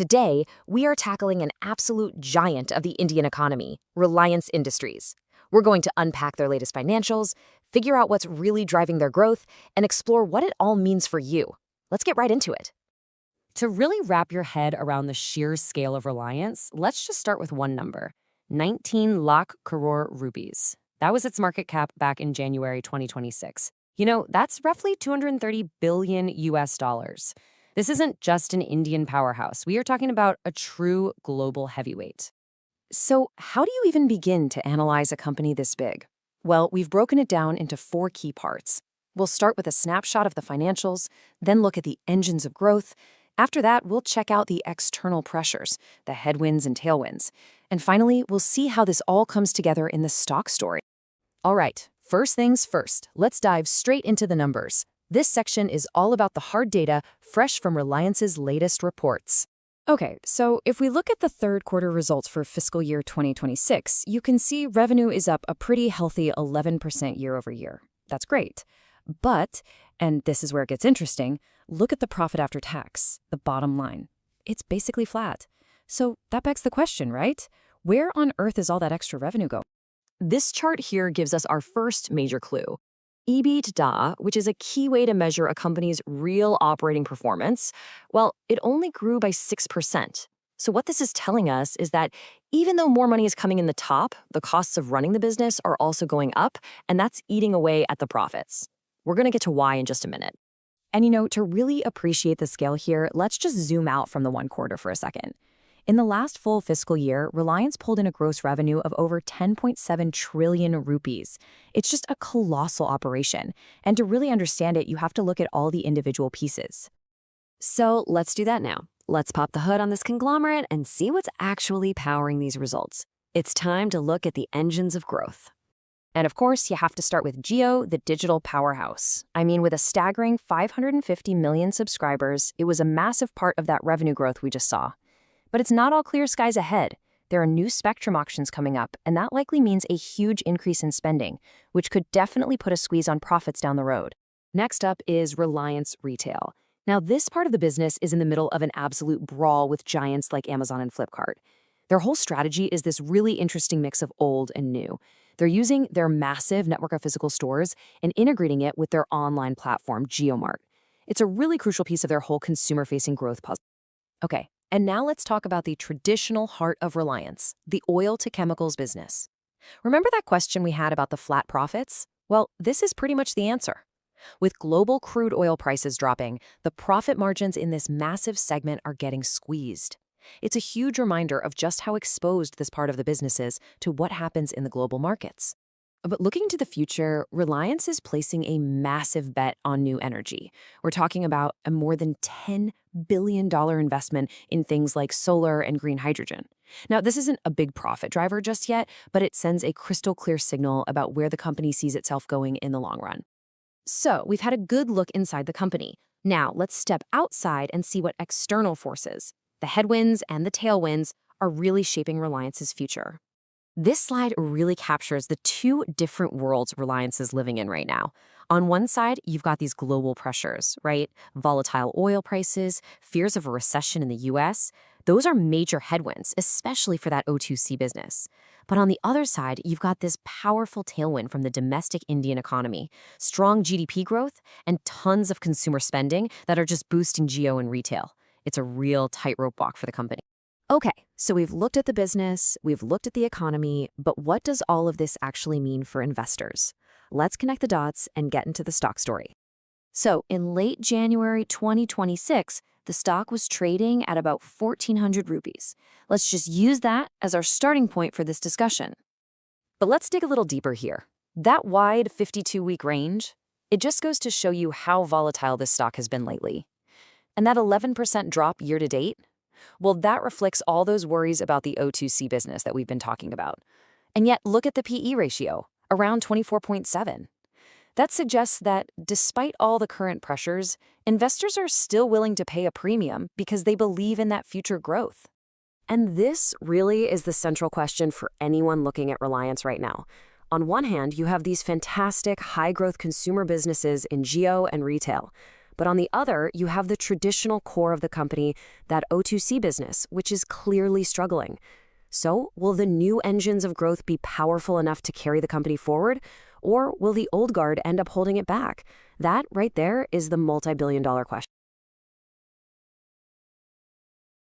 Today, we are tackling an absolute giant of the Indian economy, Reliance Industries. We're going to unpack their latest financials, figure out what's really driving their growth, and explore what it all means for you. Let's get right into it. To really wrap your head around the sheer scale of Reliance, let's just start with one number, 19 lakh crore rupees. That was its market cap back in January 2026. That's roughly 230 billion US dollars. This isn't just an Indian powerhouse. We are talking about a true global heavyweight. So, how do you even begin to analyze a company this big? Well, we've broken it down into 4 key parts. We'll start with a snapshot of the financials, then look at the engines of growth. After that, we'll check out the external pressures, the headwinds and tailwinds. And finally, we'll see how this all comes together in the stock story. All right, first things first, let's dive straight into the numbers. This section is all about the hard data, fresh from Reliance's latest reports. Okay, so if we look at the third quarter results for fiscal year 2026, you can see revenue is up a pretty healthy 11% year over year. That's great. But, and this is where it gets interesting, look at the profit after tax, the bottom line. It's basically flat. So that begs the question, right? Where on earth is all that extra revenue go? This chart here gives us our first major clue. EBITDA, which is a key way to measure a company's real operating performance, well, it only grew by 6%. So what this is telling us is that even though more money is coming in the top, the costs of running the business are also going up, and that's eating away at the profits. We're going to get to why in just a minute. And to really appreciate the scale here, let's just zoom out from the one quarter for a second. In the last full fiscal year, Reliance pulled in a gross revenue of over 10.7 trillion rupees. It's just a colossal operation. And to really understand it, you have to look at all the individual pieces. So let's do that now. Let's pop the hood on this conglomerate and see what's actually powering these results. It's time to look at the engines of growth. And of course, you have to start with Jio, the digital powerhouse. I mean, with a staggering 550 million subscribers, it was a massive part of that revenue growth we just saw. But it's not all clear skies ahead. There are new spectrum auctions coming up, and that likely means a huge increase in spending, which could definitely put a squeeze on profits down the road. Next up is Reliance Retail. Now, this part of the business is in the middle of an absolute brawl with giants like Amazon and Flipkart. Their whole strategy is this really interesting mix of old and new. They're using their massive network of physical stores and integrating it with their online platform, JioMart. It's a really crucial piece of their whole consumer-facing growth puzzle. Okay. And now let's talk about the traditional heart of Reliance, the oil-to-chemicals business. Remember that question we had about the flat profits? Well, this is pretty much the answer. With global crude oil prices dropping, the profit margins in this massive segment are getting squeezed. It's a huge reminder of just how exposed this part of the business is to what happens in the global markets. But looking to the future, Reliance is placing a massive bet on new energy. We're talking about a more than $10 billion investment in things like solar and green hydrogen. Now, this isn't a big profit driver just yet, but it sends a crystal clear signal about where the company sees itself going in the long run. So, we've had a good look inside the company. Now, let's step outside and see what external forces, the headwinds and the tailwinds, are really shaping Reliance's future. This slide really captures the 2 different worlds Reliance is living in right now. On one side, you've got these global pressures, right? Volatile oil prices, fears of a recession in the US. Those are major headwinds, especially for that O2C business. But on the other side, you've got this powerful tailwind from the domestic Indian economy, strong GDP growth, and tons of consumer spending that are just boosting Jio and retail. It's a real tightrope walk for the company. Okay, so we've looked at the business, we've looked at the economy, but what does all of this actually mean for investors? Let's connect the dots and get into the stock story. So in late January 2026, the stock was trading at about 1,400 rupees. Let's just use that as our starting point for this discussion. But let's dig a little deeper here. That wide 52-week range, it just goes to show you how volatile this stock has been lately. And that 11% drop year to date, well, that reflects all those worries about the O2C business that we've been talking about. And yet, look at the PE ratio, around 24.7. That suggests that, despite all the current pressures, investors are still willing to pay a premium because they believe in that future growth. And this really is the central question for anyone looking at Reliance right now. On one hand, you have these fantastic high-growth consumer businesses in Jio and retail. But on the other, you have the traditional core of the company, that O2C business, which is clearly struggling. So, will the new engines of growth be powerful enough to carry the company forward? Or will the old guard end up holding it back? That right there is the multi-billion-dollar question.